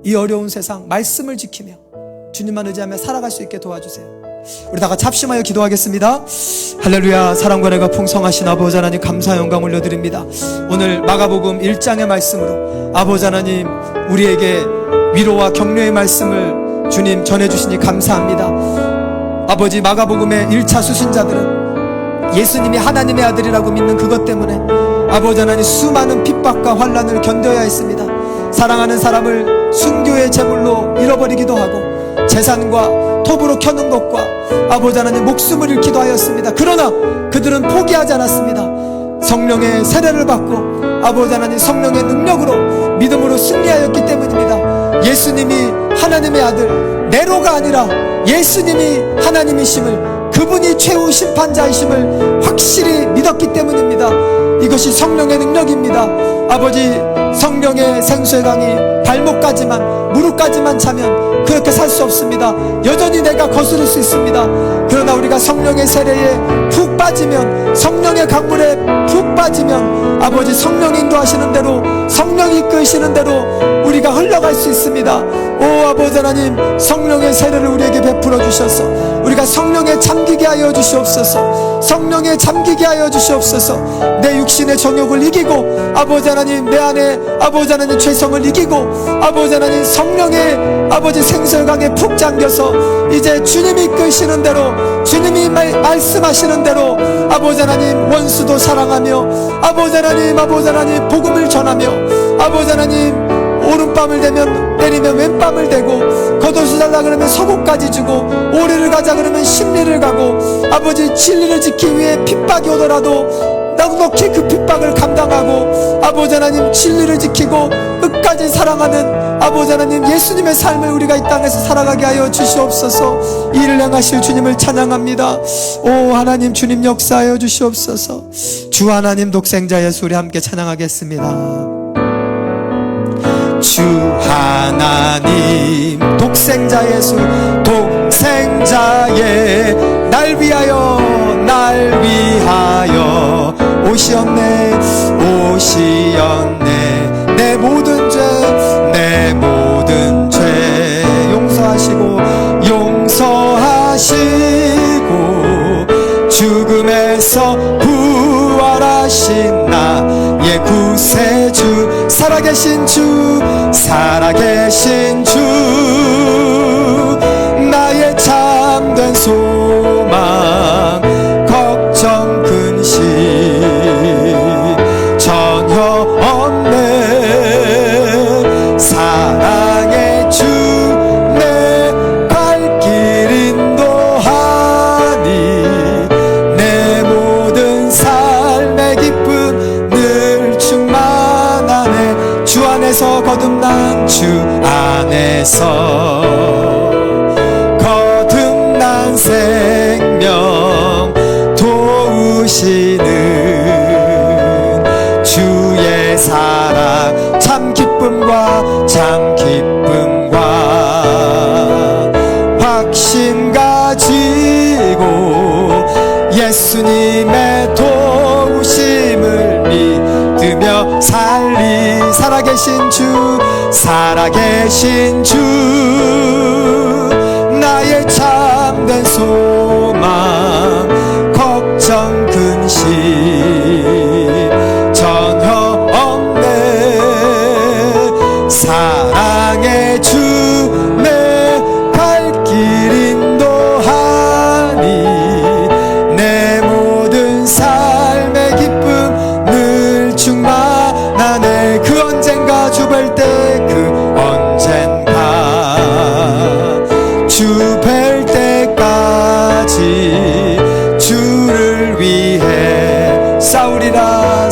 이 어려운 세상 말씀을 지키며 주님만 의지하며 살아갈 수 있게 도와주세요. 우리 다 같이 합심하여 기도하겠습니다. 할렐루야. 사랑과 내가 풍성하신 아버지 하나님, 감사 영광 올려드립니다. 오늘 마가복음 1장의 말씀으로 아버지 하나님, 우리에게 위로와 격려의 말씀을 주님 전해주시니 감사합니다. 아버지, 마가복음의 1차 수신자들은 예수님이 하나님의 아들이라고 믿는 그것 때문에 아버지 하나님, 수많은 핍박과 환난을 견뎌야 했습니다. 사랑하는 사람을 순교의 제물로 잃어버리기도 하고, 재산과 톱으로 켜는 것과 아버지 하나님 목숨을 잃기도 하였습니다. 그러나 그들은 포기하지 않았습니다. 성령의 세례를 받고 아버지 하나님 성령의 능력으로 믿음으로 승리하였기 때문입니다. 예수님이 하나님의 아들, 네로가 아니라 예수님이 하나님이심을, 그분이 최후 심판자이심을 확실히 믿었기 때문입니다. 이것이 성령의 능력입니다. 아버지, 성령의 생수의 강이 발목까지만, 무릎까지만 차면 그렇게 살 수 없습니다. 여전히 내가 거스를 수 있습니다. 그러나 우리가 성령의 세례에 푹 빠지면, 성령의 강물에 푹 빠지면 아버지 성령이 인도하시는 대로, 성령이 이끄시는 대로 우리가 흘러갈 수 있습니다. 오 아버지 하나님, 성령의 세례를 우리에게 베풀어 주셔서 우리가 성령에 잠기게 하여 주시옵소서. 성령에 잠기게 하여 주시옵소서. 내 육신의 정욕을 이기고 아버지 하나님, 내 안에 아버지 하나님 죄성을 이기고 아버지 하나님 성령의 아버지 생설강에 푹 잠겨서 이제 주님이 이끄시는 대로, 주님이 말씀하시는 대로 아버지 하나님 원수도 사랑하며 아버지 하나님 복음을 전하며 아버지 하나님 오른밤을 대면 때리면 왼밤을 대고, 겉옷을 달라 그러면 속옷까지 주고, 오리를 가자 그러면 십리를 가고, 아버지 진리를 지키기 위해 핍박이 오더라도 넉넉히 그 핍박을 감당하고 아버지 하나님 진리를 지키고 끝까지 사랑하는 아버지 하나님 예수님의 삶을 우리가 이 땅에서 살아가게 하여 주시옵소서. 이를 행하실 주님을 찬양합니다. 오 하나님, 주님 역사하여 주시옵소서. 주 하나님 독생자 예수, 우리 함께 찬양하겠습니다. 주 하나님 독생자 예수, 독생자의 날 위하여 오시었네 내 모든 죄 용서하시고 죽음에서 부활하신 나의 구세주, 살아계신 주 나의 참된 소망, 걱정 근심 전혀 없네. 사랑의 주 내 발길 인도하니 내 모든 삶의 기쁨 늘 충만하네. 주 안에서 거듭난 주 안에서 거듭난 생명 도우시는 주의 사랑, 참 기쁨과 확신 가지고 예수님의 도우심을 믿으며 살아계신 주 나의 참된 소망, 걱정 근심 전혀 없네. 사랑의 주 내 발길 인도하니 내 모든 삶의 기쁨 늘 충만하네. 그 언젠가 주 뵐 때 주 뵐 때까지 주를 위해 싸우리라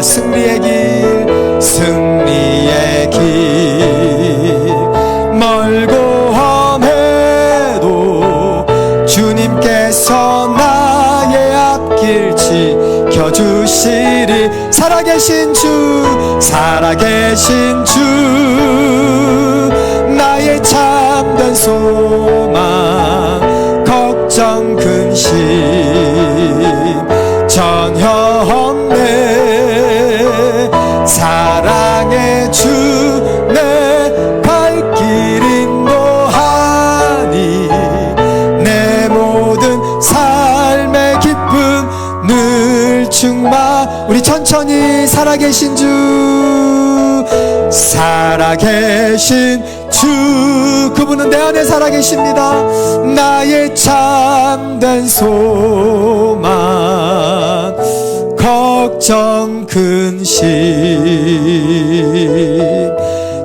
승리의 길 멀고 험해도 주님께서 나의 앞길 지켜주시리. 살아계신 주 나의 참된 소망, 걱정 근심 전혀 없네. 사랑의 주 내 발길 인도하니 내 모든 삶의 기쁨 늘 우리 천천히 살아계신 주 그분은 내 안에 살아계십니다. 나의 참된 소망, 걱정 근심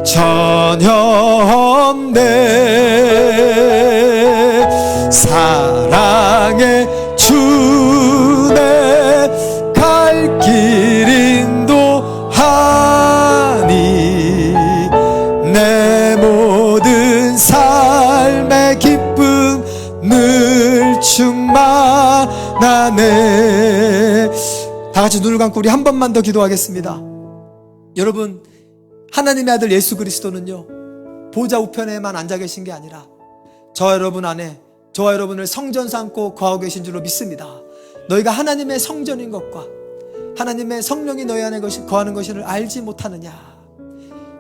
전혀 없네. 사랑의 주 내 갈 길 인도하니 내 모든 삶의 기쁨 늘 충만하네. 다같이 눈을 감고 우리 한 번만 더 기도하겠습니다. 여러분, 하나님의 아들 예수 그리스도는요, 보좌 우편에만 앉아 계신 게 아니라 저와 여러분 안에, 저와 여러분을 성전 삼고 거하고 계신 줄로 믿습니다. 너희가 하나님의 성전인 것과 하나님의 성령이 너희 안에 거하는 것을 알지 못하느냐.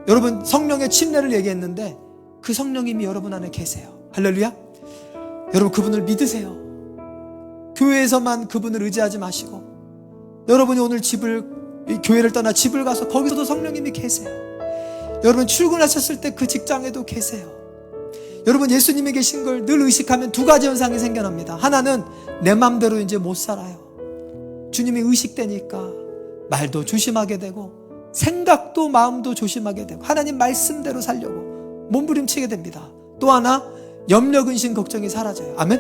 여러분, 성령의 침례를 얘기했는데 그 성령님이 여러분 안에 계세요. 할렐루야. 여러분, 그분을 믿으세요. 교회에서만 그분을 의지하지 마시고, 여러분이 오늘 교회를 떠나 집을 가서 거기서도 성령님이 계세요. 여러분, 출근하셨을 때 그 직장에도 계세요. 여러분, 예수님이 계신 걸 늘 의식하면 두 가지 현상이 생겨납니다. 하나는 내 맘대로 이제 못 살아요. 주님이 의식되니까 말도 조심하게 되고 생각도 마음도 조심하게 되고 하나님 말씀대로 살려고 몸부림치게 됩니다. 또 하나, 염려 근심 걱정이 사라져요. 아멘.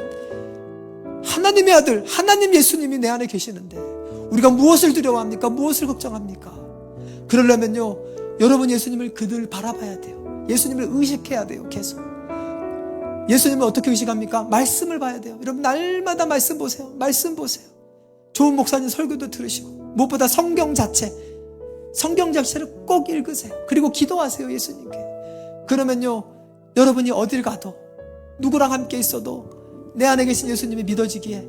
하나님의 아들, 하나님 예수님이 내 안에 계시는데 우리가 무엇을 두려워합니까? 무엇을 걱정합니까? 그러려면요, 여러분 예수님을 그늘 바라봐야 돼요. 예수님을 의식해야 돼요. 계속. 예수님을 어떻게 의식합니까? 말씀을 봐야 돼요. 여러분 날마다 말씀 보세요. 말씀 보세요. 좋은 목사님 설교도 들으시고, 무엇보다 성경 자체를 꼭 읽으세요. 그리고 기도하세요. 예수님께. 그러면요, 여러분이 어딜 가도 누구랑 함께 있어도 내 안에 계신 예수님이 믿어지기에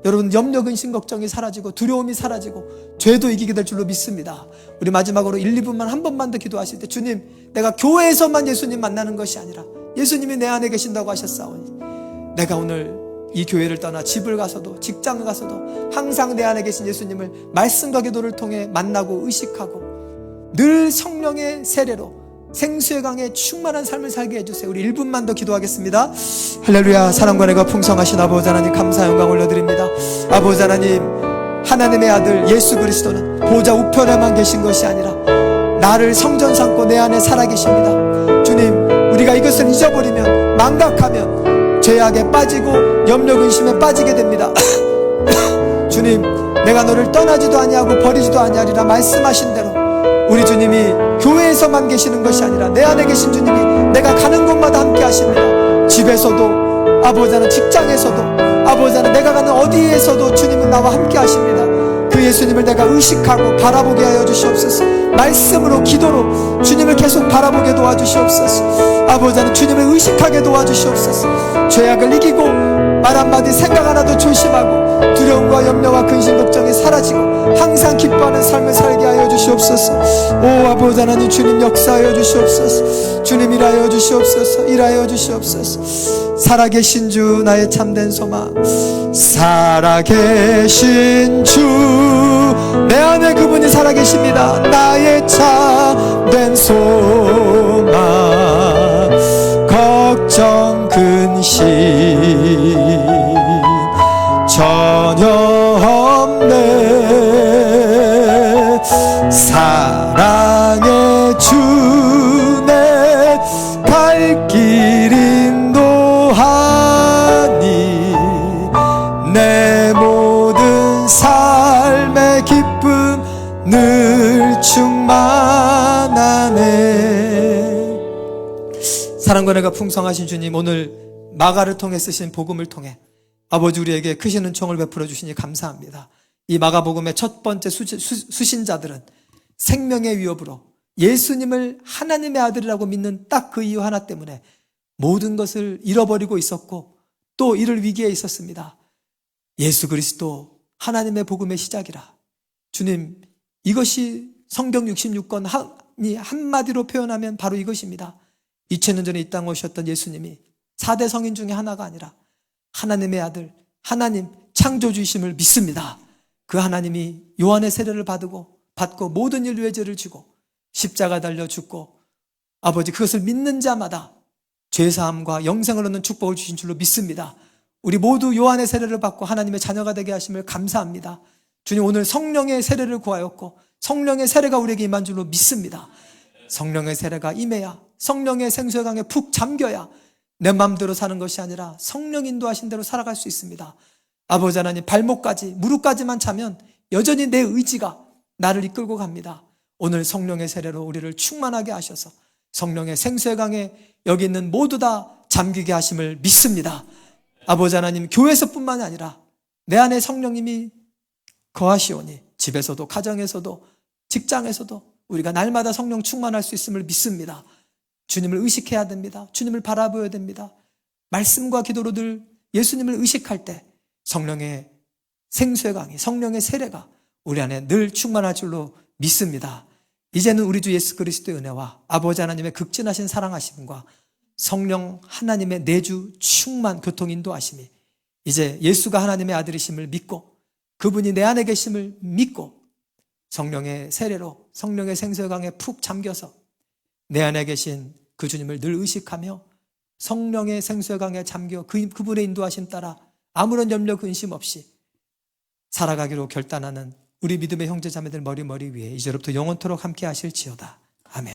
여러분 염려, 근심, 걱정이 사라지고 두려움이 사라지고 죄도 이기게 될 줄로 믿습니다. 우리 마지막으로 1, 2분만 한 번만 더 기도하실 때, 주님, 내가 교회에서만 예수님 만나는 것이 아니라 예수님이 내 안에 계신다고 하셨사오니 내가 오늘 이 교회를 떠나 집을 가서도 직장을 가서도 항상 내 안에 계신 예수님을 말씀과 기도를 통해 만나고 의식하고 늘 성령의 세례로 생수의 강에 충만한 삶을 살게 해주세요. 우리 1분만 더 기도하겠습니다. 할렐루야. 사랑과 은혜가 풍성하신 아버지 하나님, 감사 영광 올려드립니다. 아버지 하나님, 하나님의 아들 예수 그리스도는 보좌 우편에만 계신 것이 아니라 나를 성전 삼고 내 안에 살아계십니다. 주님, 우리가 이것을 잊어버리면, 망각하면 죄악에 빠지고 염려 근심에 빠지게 됩니다. 주님, 내가 너를 떠나지도 아니하고 버리지도 아니하리라 말씀하신 대로 우리 주님이 교회에서만 계시는 것이 아니라 내 안에 계신 주님이 내가 가는 곳마다 함께 하십니다. 집에서도, 아버지 하나님, 직장에서도, 아버지 하나님, 내가 가는 어디에서도 주님은 나와 함께 하십니다. 그 예수님을 내가 의식하고 바라보게 하여 주시옵소서. 말씀으로, 기도로 주님을 계속 바라보게 도와주시옵소서. 아버지 하나님, 주님을 의식하게 도와주시옵소서. 죄악을 이기고 말 한마디 생각 하나도 조심하고 두려움과 염려와 근심 걱정이 사라지고 항상 기뻐하는 삶을 살게 하여 주시옵소서. 오 아버지 하나님, 주님 역사하여 주시옵소서. 주님 일하여 주시옵소서. 일하여 주시옵소서. 살아계신 주, 나의 참된 소망, 살아계신 주, 내 안에 그분이 살아계십니다. 나의 참된 소망, 걱정 근심 전혀 없네. 사랑의 주, 내 갈 길 인도하니 내 모든 삶의 기쁨 늘 충만하네. 사랑과 은혜가 풍성하신 주님, 오늘 마가를 통해 쓰신 복음을 통해 아버지 우리에게 크신 은총을 베풀어 주시니 감사합니다. 이 마가복음의 첫 번째 수신자들은 생명의 위협으로 예수님을 하나님의 아들이라고 믿는 딱 그 이유 하나 때문에 모든 것을 잃어버리고 있었고 또 이를 위기에 있었습니다. 예수 그리스도 하나님의 복음의 시작이라. 주님, 이것이 성경 66권이 한마디로 표현하면 바로 이것입니다. 2000년 전에 이 땅에 오셨던 예수님이 4대 성인 중에 하나가 아니라 하나님의 아들, 하나님 창조주이심을 믿습니다. 그 하나님이 요한의 세례를 받고 모든 인류의 죄를 지고 십자가 달려 죽고 아버지 그것을 믿는 자마다 죄사함과 영생을 얻는 축복을 주신 줄로 믿습니다. 우리 모두 요한의 세례를 받고 하나님의 자녀가 되게 하심을 감사합니다. 주님, 오늘 성령의 세례를 구하였고 성령의 세례가 우리에게 임한 줄로 믿습니다. 성령의 세례가 임해야, 성령의 생수의 강에 푹 잠겨야 내 마음대로 사는 것이 아니라 성령 인도하신 대로 살아갈 수 있습니다. 아버지 하나님, 발목까지, 무릎까지만 차면 여전히 내 의지가 나를 이끌고 갑니다. 오늘 성령의 세례로 우리를 충만하게 하셔서 성령의 생수의 강에 여기 있는 모두 다 잠기게 하심을 믿습니다. 아버지 하나님, 교회에서뿐만이 아니라 내 안에 성령님이 거하시오니 집에서도, 가정에서도, 직장에서도 우리가 날마다 성령 충만할 수 있음을 믿습니다. 주님을 의식해야 됩니다. 주님을 바라보아야 됩니다. 말씀과 기도로 늘 예수님을 의식할 때 성령의 생수의 강이, 성령의 세례가 우리 안에 늘 충만할 줄로 믿습니다. 이제는 우리 주 예수 그리스도의 은혜와 아버지 하나님의 극진하신 사랑하심과 성령 하나님의 내주 충만 교통 인도하심이 이제 예수가 하나님의 아들이심을 믿고 그분이 내 안에 계심을 믿고 성령의 세례로 성령의 생수의 강에 푹 잠겨서 내 안에 계신 그 주님을 늘 의식하며 성령의 생수의 강에 잠겨 그분의 인도하심 따라 아무런 염려 근심 없이 살아가기로 결단하는 우리 믿음의 형제 자매들 머리 위에 이제로부터 영원토록 함께 하실지어다.